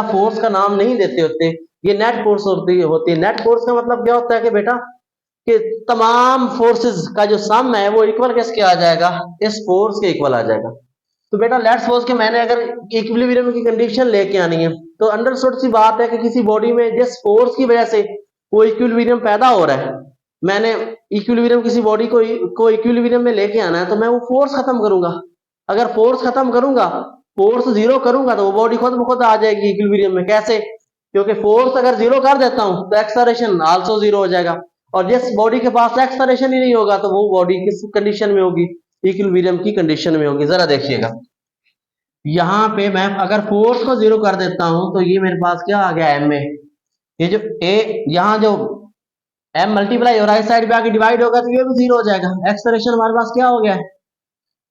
Force का नाम नहीं देते होते, ये नेट फोर्स होती है। नेट फोर्स का मतलब क्या होता है कि बेटा कि तमाम फोर्सेस का जो सम है वो इक्वल किसके आ जाएगा, इस फोर्स के इक्वल आ जाएगा। तो बेटा लेट्स सपोज कि मैंने अगर इक्विलिब्रियम की कंडीशन लेके आनी है, तो अंडरस्टूड सी बात है कि किसी बॉडी में जिस फोर्स की वजह से वो इक्विलिब्रियम पैदा हो रहा है, मैंने इक्विलिब्रियम किसी बॉडी को इक्विलिब्रियम में लेके आना है, तो मैं वो फोर्स खत्म करूंगा। अगर फोर्स खत्म करूंगा, फोर्स जीरो करूंगा, तो वो बॉडी खुद ब खुद आ जाएगी इक्विलिब्रियम में। कैसे? क्योंकि फोर्स अगर जीरो कर देता हूं तो एक्सेलरेशन आल्सो जीरो हो जाएगा, और जिस बॉडी के पास एक्सेलरेशन ही नहीं होगा तो वो बॉडी किस कंडीशन में होगी, इक्विलिब्रियम की कंडीशन में होगी। जरा देखिएगा, यहाँ पे मैं अगर फोर्स को जीरो कर देता हूं तो ये मेरे पास क्या आ गया, एम ए। ये जो ए यहाँ जो एम मल्टीप्लाई और राइट साइड पे आके डिवाइड होगा तो ये भी जीरो हो जाएगा। एक्सेलरेशन हमारे पास क्या हो गया,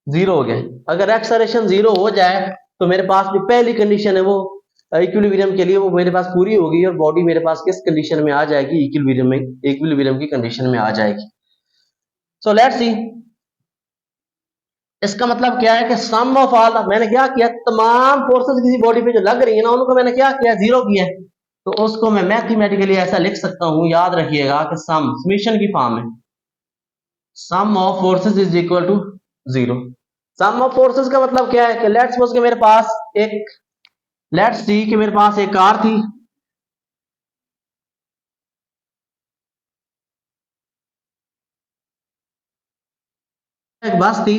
जीरो हो गया। अगर एक्सेलरेशन जीरो हो जाए तो मेरे पास भी पहली कंडीशन है वो इक्विलिब्रियम के लिए वो मेरे पास पूरी होगी, और बॉडी मेरे पास किस कंडीशन में आ जाएगी, इक्विलिब्रियम की कंडीशन में आ जाएगी। सो लेट्स सी, इसका मतलब क्या है कि सम ऑफ ऑल, मैंने क्या किया, तमाम फोर्सेस किसी बॉडी पे जो लग रही है ना, उनको मैंने क्या किया, जीरो किया है। तो उसको मैं मैथमेटिकली ऐसा लिख सकता हूं, याद रखिएगा कि सम समेशन की फॉर्म है, sum of forces is equal to zero. Sum of forces का मतलब क्या है कि लेट्स सपोज कि मेरे पास एक, लेट्स सी कि मेरे पास एक कार थी, एक बस थी,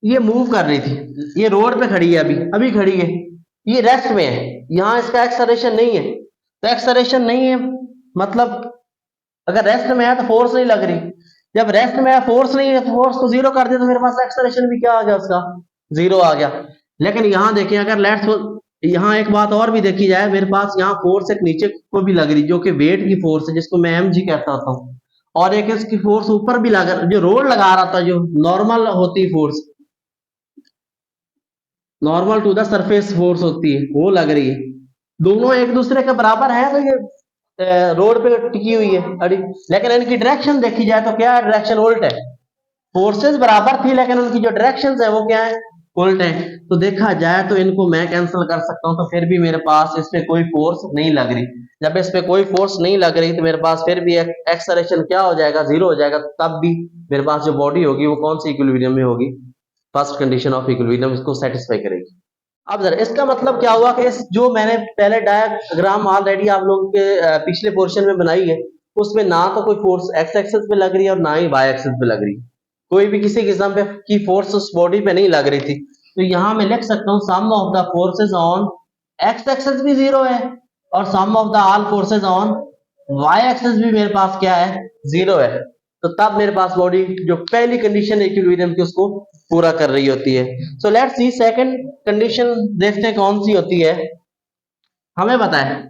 ये मूव कर रही थी, ये रोड पे खड़ी है, अभी अभी खड़ी है, ये रेस्ट में है, यहाँ इसका एक्सेलरेशन नहीं है। तो एक्सेलरेशन नहीं है मतलब अगर रेस्ट में है तो फोर्स नहीं लग रही, जब रेस्ट में है फोर्स नहीं है, फोर्स को जीरो कर दिया तो मेरे पास एक्सेलरेशन भी क्या आ गया, उसका जीरो आ गया। लेकिन यहाँ देखिए, अगर लेट्स यहाँ एक बात और भी देखी जाए, मेरे पास यहाँ फोर्स एक नीचे को भी लग रही, जो कि वेट की फोर्स है, जिसको मैं एम जी कहता हूँ, और एक इसकी फोर्स ऊपर भी लगा, जो रोड लगा रहा था, जो नॉर्मल होती force, normal to the surface force होती है, वो लग रही है। दोनों एक दूसरे के बराबर है, तो ये रोड पे टिकी हुई है अड़ी। लेकिन इनकी डायरेक्शन देखी जाए तो क्या है, डायरेक्शन उल्ट है। फोर्सेस बराबर थी लेकिन उनकी जो डायरेक्शंस है वो क्या है, उल्ट है। तो देखा जाए तो इनको मैं कैंसिल कर सकता हूं, तो फिर भी मेरे पास इस पे कोई फोर्स नहीं लग रही। जब इस पे कोई फोर्स नहीं लग रही तो मेरे पास फिर भी एक्सेलरेशन क्या हो जाएगा, जीरो हो जाएगा। तब भी मेरे पास जो बॉडी होगी वो कौन सी इक्विलिब्रियम में होगी, फर्स्ट कंडीशन ऑफ इक्विलिब्रियम इसको सेटिस्फाई करेगी। अब जरा इसका मतलब क्या हुआ कि इस जो मैंने पहले डायग्राम ऑलरेडी आप लोगों के पिछले पोर्शन में बनाई है, उसमें ना तो कोई फोर्स एक्स एक्सिस पे लग रही है और ना ही वाई एक्सिस पे लग रही है, कोई भी किसी किस्म पे की फोर्स उस बॉडी पे नहीं लग रही थी। तो यहां मैं लिख सकता हूं sum of the forces on X axis भी जीरो है, और sum of the all forces on Y axis भी मेरे पास क्या है, जीरो है। तो तब मेरे पास बॉडी जो पहली कंडीशन है इक्विलिब्रियम की उसको पूरा कर रही होती है। So let's see second condition, देखते हैं कौन सी होती है। हमें पता है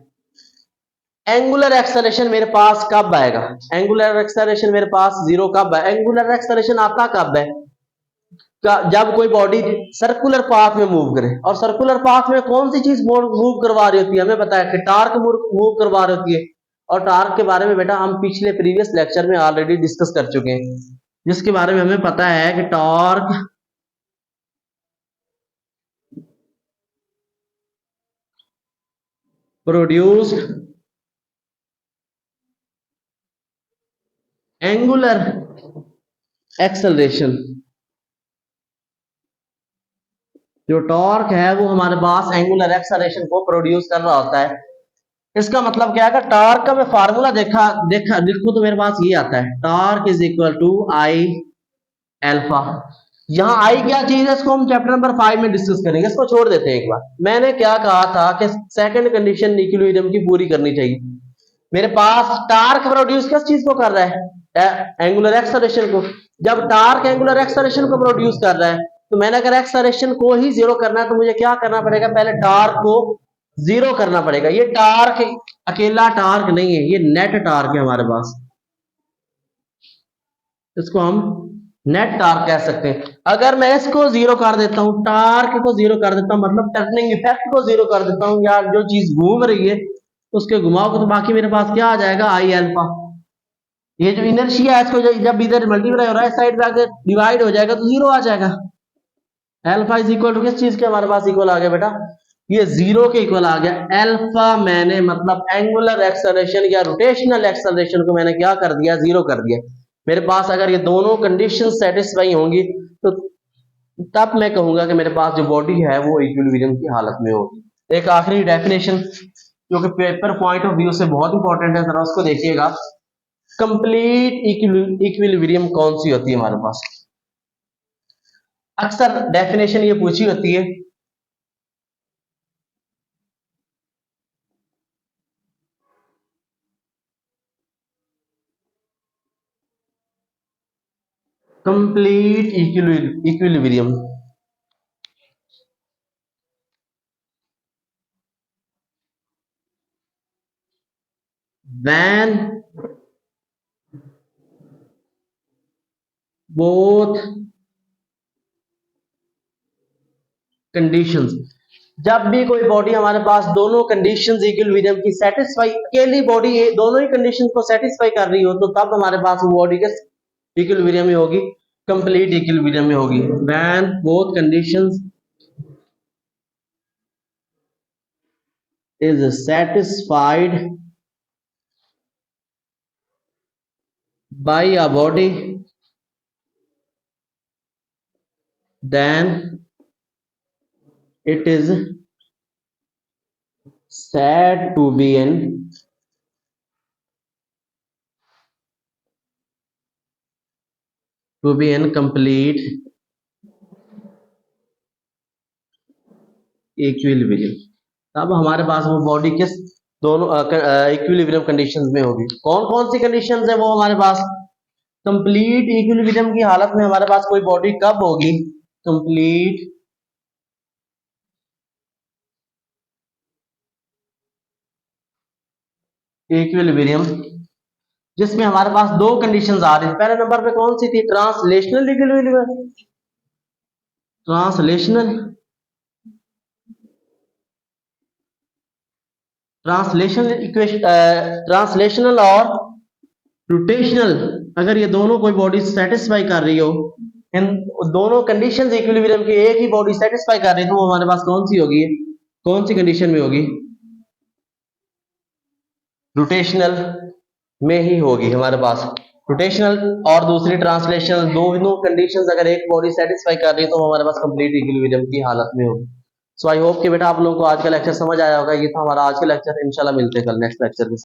एंगुलर एक्सेलरेशन मेरे पास कब आएगा, एंगुलर एक्सेलरेशन मेरे पास जीरो कब है, एंगुलर एक्सेलरेशन आता कब है, जब कोई बॉडी सर्कुलर पाथ में मूव करे। और सर्कुलर पाथ में कौन सी चीज मूव करवा रही होती है, हमें पता है कि टार्क मूव करवा रही होती है। और टार्क के बारे में बेटा हम पिछले प्रीवियस लेक्चर में ऑलरेडी डिस्कस कर चुके हैं, जिसके बारे में हमें पता है कि टॉर्क प्रोड्यूस्ड एंगुलर एक्सेलरेशन, जो टॉर्क है वो हमारे पास एंगुलर एक्सेलरेशन को प्रोड्यूस कर रहा होता है। इसका मतलब क्या है, टॉर्क का मैं फार्मूला देखा देखा लिखूं तो मेरे पास ये आता है, torque is equal to I alpha. यहाँ आई क्या चीज है, इसको हम चैप्टर नंबर 5 में डिस्कस करेंगे, इसको छोड़ देते हैं एक बार। मैंने क्या कहा था कि सेकंड कंडीशन इक्विलिब्रियम की पूरी करनी चाहिए। मेरे पास टार्क प्रोड्यूस किस चीज को कर रहा है, एंगुलर एक्सेलरेशन को। जब टार्क एंगुलर एक्सेलरेशन को प्रोड्यूस कर रहा है, तो मैंने अगर एक्सेलरेशन को ही जीरो करना है तो मुझे क्या करना पड़ेगा, पहले टार्क को जीरो करना पड़ेगा। ये टार्क अकेला टार्क नहीं है, ये नेट टार्क है हमारे पास, इसको हम नेट टार्क कह सकते हैं। अगर मैं इसको जीरो कर देता हूं, टार्क को जीरो कर देता हूं, मतलब टर्निंग इफेक्ट को जीरो कर देता हूं, या जो चीज घूम रही है उसके घुमाव को, तो बाकी मेरे पास क्या आ जाएगा, आई एल्फा। ये जो इनर्शिया है इसको जब इधर मल्टीप्लाई हो रहा है साइड पे आकर डिवाइड हो जाएगा तो जीरो आ जाएगा। एल्फा इज इक्वल टू किस चीज के हमारे पास इक्वल आ गया बेटा, ये जीरो के इक्वल आ गया। अल्फा मैंने मतलब एंगुलर एक्सेलरेशन या रोटेशनल एक्सेलरेशन को मैंने क्या कर दिया, जीरो कर दिया। मेरे पास अगर ये दोनों कंडीशन सेटिस्फाई होंगी तो तब मैं कहूंगा कि मेरे पास जो बॉडी है वो इक्विलिब्रियम की हालत में होगी। एक आखिरी डेफिनेशन जो कि पेपर पॉइंट ऑफ व्यू से बहुत इंपॉर्टेंट है, जरा उसको देखिएगा। कंप्लीट इक्विलिब्रियम कौन सी होती है हमारे पास? अक्सर डेफिनेशन ये पूछी होती है। Complete equilibrium when both conditions, जब भी कोई बॉडी हमारे पास दोनों कंडीशंस इक्विलिब्रियम की सेटिस्फाई, अकेली बॉडी दोनों ही कंडीशंस को सेटिस्फाई कर रही हो तो तब हमारे पास वो बॉडी के इक्विलिब्रियम में होगी, कंप्लीट इक्विलिब्रियम में होगी। When both conditions is satisfied by a body then it is said to be an complete equilibrium. तब हमारे पास वो बॉडी किस दोनों इक्विलिब्रियम कंडीशंस में होगी। कौन कौन सी कंडीशंस है वो हमारे पास? कंप्लीट इक्विलिब्रियम की हालत में हमारे पास कोई बॉडी कब होगी? कंप्लीट इक्विलिब्रियम जिसमें हमारे पास दो कंडीशंस आ रही है। पहले नंबर पे कौन सी थी? Translational equilibrium. ट्रांसलेशनल ट्रांसलेशनल और रोटेशनल, अगर ये दोनों कोई बॉडी सेटिस्फाई कर रही हो, इन दोनों कंडीशंस इक्विलिब्रियम की एक ही बॉडी सेटिस्फाई कर रही है तो वो हमारे पास कौन सी होगी, कौन सी कंडीशन में होगी? रोटेशनल में ही होगी हमारे पास। रोटेशनल और दूसरी ट्रांसलेशनल, दोनों कंडीशंस अगर एक बॉडी सेटिस्फाई कर रही है तो हमारे पास कंप्लीट इक्विलिब्रियम की हालत में होगी। सो आई होप कि बेटा आप लोगों को आज का लेक्चर समझ आया होगा। ये था हमारा आज का लेक्चर। इंशाल्लाह मिलते हैं कल नेक्स्ट लेक्चर के साथ।